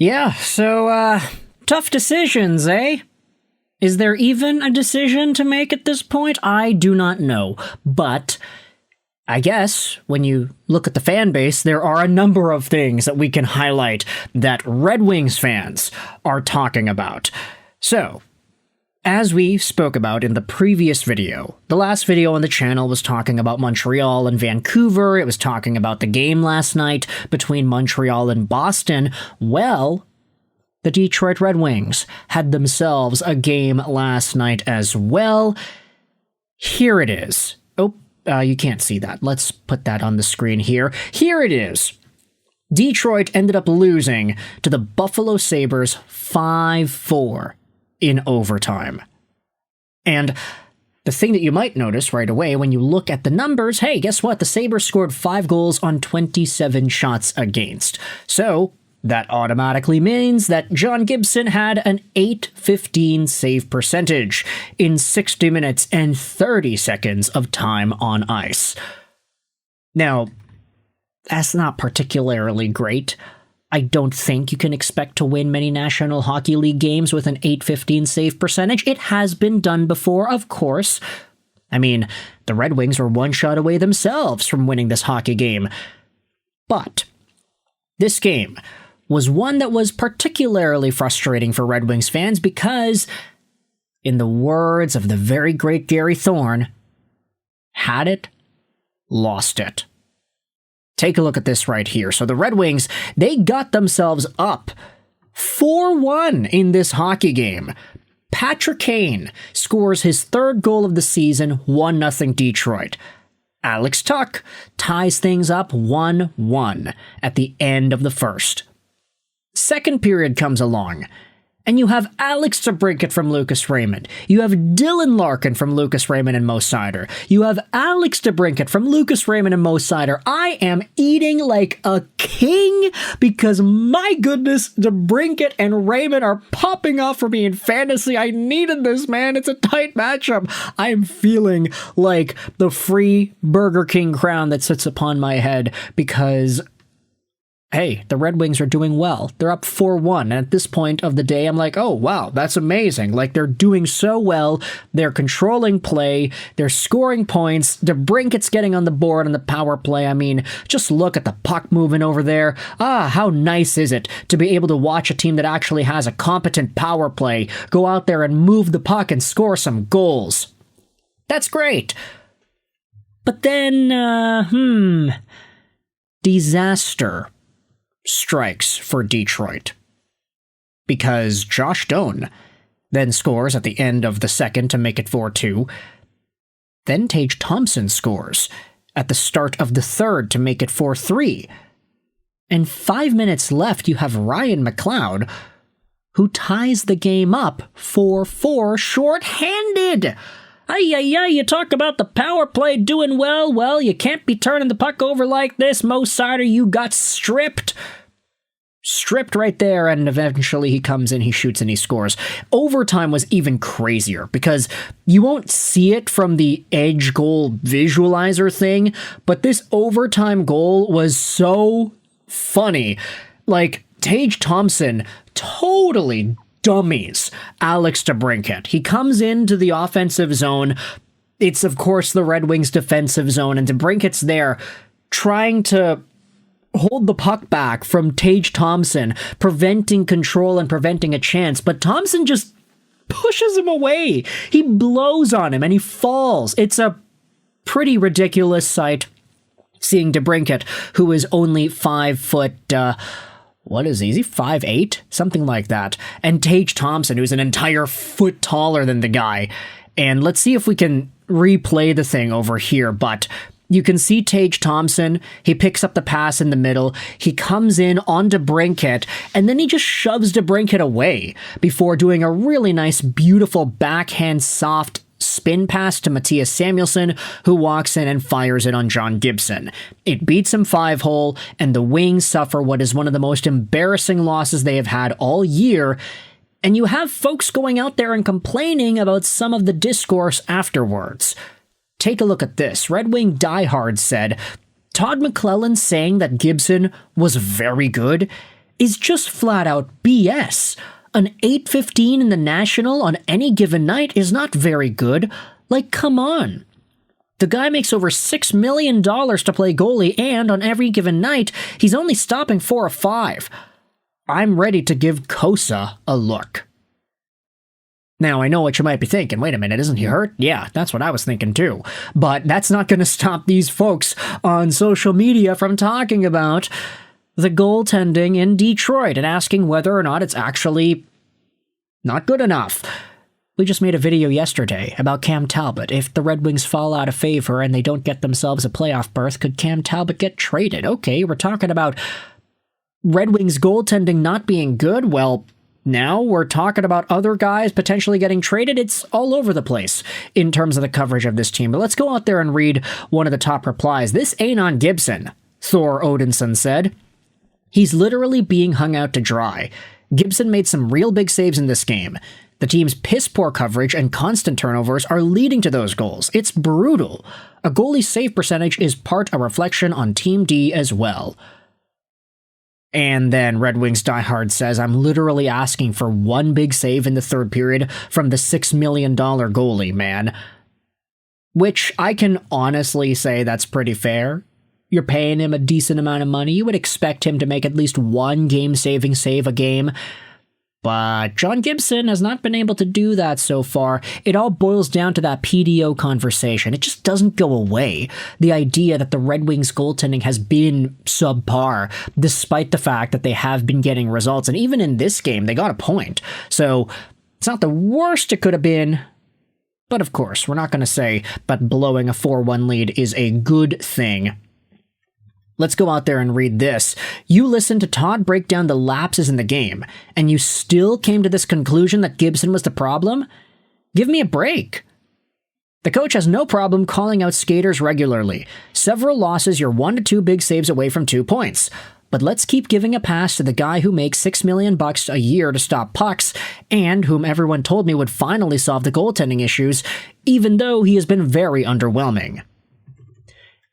Yeah, so, tough decisions, eh? Is there even a decision to make at this point? I do not know, but I guess when you look at the fan base, there are a number of things that we can highlight that Red Wings fans are talking about. So, as we spoke about in the previous video, the last video on the channel was talking about Montreal and Vancouver. It was talking about the game last night between Montreal and Boston. Well, the Detroit Red Wings had themselves a game last night as well. Here it is. You can't see that. Let's put that on the screen here. Here it is. Detroit ended up losing to the Buffalo Sabres 5-4 in overtime. And the thing that you might notice right away when you look at the numbers, hey, guess what? The Sabres scored 5 goals on 27 shots against. So that automatically means that John Gibson had an .815 save percentage in 60 minutes and 30 seconds of time on ice. Now, that's not particularly great. I don't think you can expect to win many National Hockey League games with an .815 save percentage. It has been done before, of course. I mean, the Red Wings were one shot away themselves from winning this hockey game. But this game was one that was particularly frustrating for Red Wings fans because, in the words of the very great Gary Thorne, had it, lost it. Take a look at this right here. So the Red Wings, they got themselves up 4-1 in this hockey game. Patrick Kane scores his 3rd goal of the season, 1-0 Detroit. Alex Tuch ties things up 1-1 at the end of the first. Second period comes along, and you have Alex DeBrincat from Lucas Raymond. You have Dylan Larkin from Lucas Raymond and Mo Seider. You have Alex DeBrincat from Lucas Raymond and Mo Seider. I am eating like a king because, my goodness, DeBrincat and Raymond are popping off for me in fantasy. I needed this, man. It's a tight matchup. I am feeling like the free Burger King crown that sits upon my head because, hey, the Red Wings are doing well. They're up 4-1. And at this point of the day, I'm like, oh, wow, that's amazing. Like, they're doing so well. They're controlling play. They're scoring points. DeBrincat's getting on the board on the power play. I mean, just look at the puck moving over there. How nice is it to be able to watch a team that actually has a competent power play go out there and move the puck and score some goals. That's great. But then, disaster strikes for Detroit. Because Josh Doan then scores at the end of the second to make it 4-2. Then Tage Thompson scores at the start of the third to make it 4-3. And 5 minutes left, you have Ryan McLeod, who ties the game up 4-4 short-handed. You talk about the power play doing well. Well, you can't be turning the puck over like this. Mo Seider, you got stripped. Stripped right there, and eventually he comes in, he shoots, and he scores. Overtime was even crazier, because you won't see it from the edge goal visualizer thing, but this overtime goal was so funny. Like, Tage Thompson totally dummies Alex DeBrincat. He comes into the offensive zone. It's, of course, the Red Wings defensive zone, and DeBrincat's there trying to hold the puck back from Tage Thompson, preventing control and preventing a chance, but Thompson just pushes him away. He blows on him, and he falls. It's a pretty ridiculous sight, seeing DeBrincat, who is only 5 foot, what is he? Is he 5'8"? Something like that. And Tage Thompson, who's an entire foot taller than the guy. And let's see if we can replay the thing over here, but you can see Tage Thompson. He picks up the pass in the middle. He comes in on DeBrincat, and then he just shoves DeBrincat away before doing a really nice, beautiful backhand soft spin pass to Matthias Samuelsson, who walks in and fires it on John Gibson. It beats him 5-hole, and the Wings suffer what is one of the most embarrassing losses they have had all year. And you have folks going out there and complaining about some of the discourse afterwards. Take a look at this. Red Wing Diehard said, Todd McClellan saying that Gibson was very good is just flat out BS. An 8.15 in the National on any given night is not very good. Like, come on. The guy makes over $6 million to play goalie, and on every given night, he's only stopping 4 or 5. I'm ready to give Cossa a look. Now, I know what you might be thinking. Wait a minute, isn't he hurt? Yeah, that's what I was thinking too. But that's not going to stop these folks on social media from talking about the goaltending in Detroit and asking whether or not it's actually not good enough. We just made a video yesterday about Cam Talbot. If the Red Wings fall out of favor and they don't get themselves a playoff berth, could Cam Talbot get traded? Okay, we're talking about Red Wings goaltending not being good. Well, now we're talking about other guys potentially getting traded. It's all over the place in terms of the coverage of this team. But let's go out there and read one of the top replies. This ain't on Gibson, Thor Odinson said. He's literally being hung out to dry. Gibson made some real big saves in this game. The team's piss-poor coverage and constant turnovers are leading to those goals. It's brutal. A goalie's save percentage is part a reflection on Team D as well. And then Red Wings diehard says, I'm literally asking for one big save in the third period from the $6 million goalie, man. Which I can honestly say that's pretty fair. You're paying him a decent amount of money. You would expect him to make at least one game-saving save a game. But John Gibson has not been able to do that so far. It all boils down to that PDO conversation. It just doesn't go away. The idea that the Red Wings goaltending has been subpar, despite the fact that they have been getting results. And even in this game, they got a point. So it's not the worst it could have been. But of course, we're not going to say that blowing a 4-1 lead is a good thing. Let's go out there and read this. You listened to Todd break down the lapses in the game, and you still came to this conclusion that Gibson was the problem? Give me a break. The coach has no problem calling out skaters regularly. Several losses, you're 1 to 2 big saves away from 2 points. But let's keep giving a pass to the guy who makes $6 million a year to stop pucks, and whom everyone told me would finally solve the goaltending issues, even though he has been very underwhelming.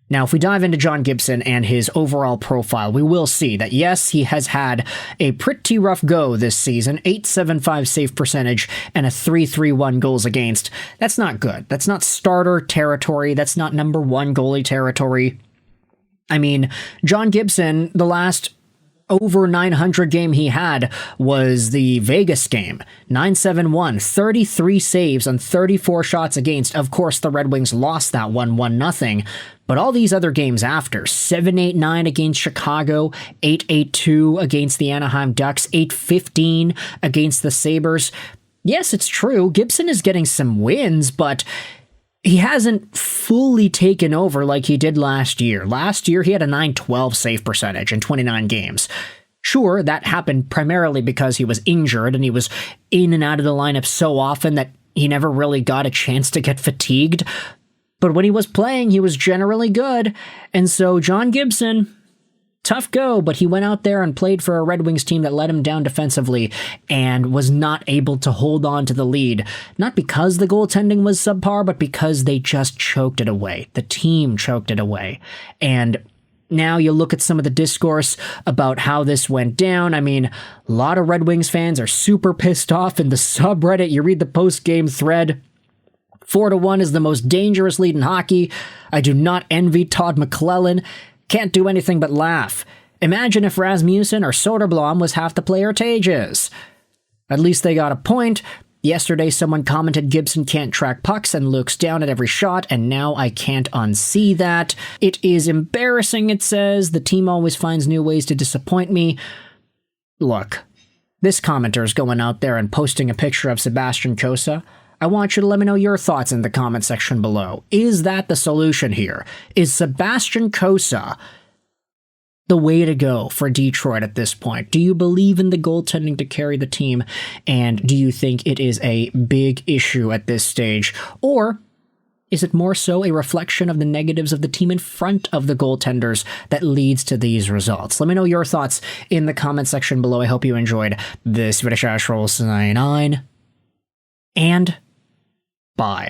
Now, if we dive into John Gibson and his overall profile, we will see that, yes, he has had a pretty rough go this season, .875 save percentage and a .331 goals against. That's not good. That's not starter territory. That's not number one goalie territory. I mean, John Gibson, the last over 900 game he had was the Vegas game. 971, 33 saves on 34 shots against. Of course, the Red Wings lost that one 1-0. But all these other games after, 7-8-9 against Chicago, 8-8-2 against the Anaheim Ducks, 8-15 against the Sabres. Yes, it's true, Gibson is getting some wins, but he hasn't fully taken over like he did last year. Last year, he had a .912 save percentage in 29 games. Sure, that happened primarily because he was injured and he was in and out of the lineup so often that he never really got a chance to get fatigued. But when he was playing, he was generally good. And so John Gibson, tough go, but he went out there and played for a Red Wings team that let him down defensively and was not able to hold on to the lead. Not because the goaltending was subpar, but because they just choked it away. The team choked it away. And now you look at some of the discourse about how this went down. I mean, a lot of Red Wings fans are super pissed off in the subreddit. You read the post-game thread. 4-1 is the most dangerous lead in hockey. I do not envy Todd McClellan. Can't do anything but laugh. Imagine if Rasmussen or Soderblom was half the player Tage is. At least they got a point. Yesterday someone commented Gibson can't track pucks and looks down at every shot, and now I can't unsee that. It is embarrassing, it says. The team always finds new ways to disappoint me. Look, this commenter is going out there and posting a picture of Sebastian Cossa. I want you to let me know your thoughts in the comment section below. Is that the solution here? Is Sebastian Cossa the way to go for Detroit at this point? Do you believe in the goaltending to carry the team? And do you think it is a big issue at this stage? Or is it more so a reflection of the negatives of the team in front of the goaltenders that leads to these results? Let me know your thoughts in the comment section below. I hope you enjoyed this video. And bye.